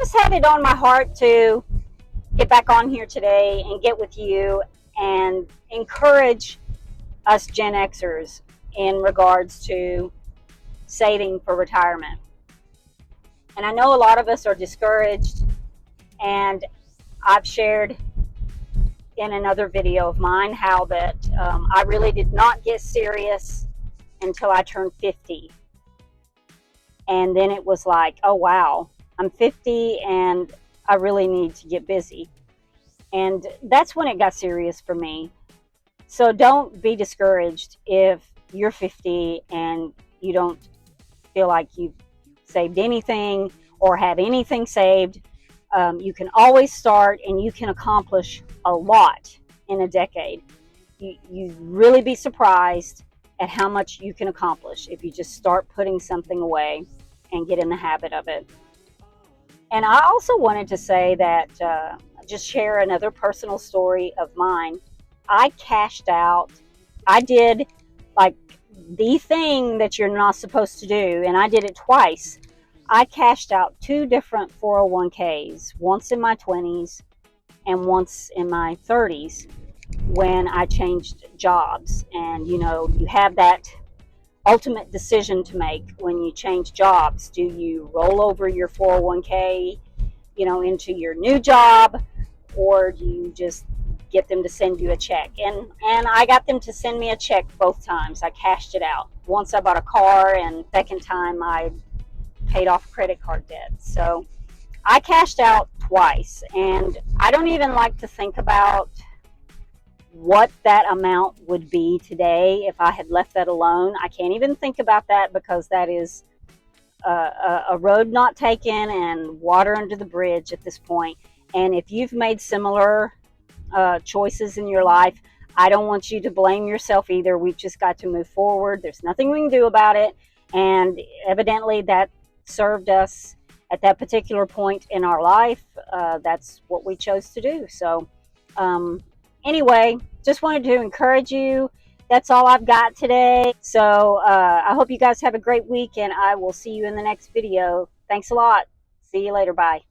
Just had it on my heart to get back on here today and get with you and encourage us Gen Xers in regards to saving for retirement. And I know a lot of us are discouraged, and I've shared in another video of mine how that I really did not get serious until I turned 50. And then it was like, oh wow, I'm 50 and I really need to get busy. And that's when it got serious for me. So don't be discouraged if you're 50 and you don't feel like you've saved anything or have anything saved. You can always start, and you can accomplish a lot in a decade. You really be surprised at how much you can accomplish if you just start putting something away and get in the habit of it. And I also wanted to say that, just share another personal story of mine. I cashed out. I did like the thing that you're not supposed to do, and I did it twice. I cashed out two different 401ks, once in my 20s and once in my 30s when I changed jobs. And you know, you have that ultimate decision to make when you change jobs. Do you roll over your 401k, into your new job, or do you just get them to send you a check? And I got them to send me a check both times. I cashed it out. Once I bought a car, and second time I paid off credit card debt. So I cashed out twice, and I don't even like to think about what that amount would be today if I had left that alone. I can't even think about that, because that is a road not taken and water under the bridge at this point. And if you've made similar choices in your life, I don't want you to blame yourself either. We've just got to move forward. There's nothing we can do about it. And evidently that served us at that particular point in our life. That's what we chose to do. So anyway, just wanted to encourage you. That's all I've got today. So I hope you guys have a great week, and I will see you in the next video. Thanks a lot. See you later. Bye.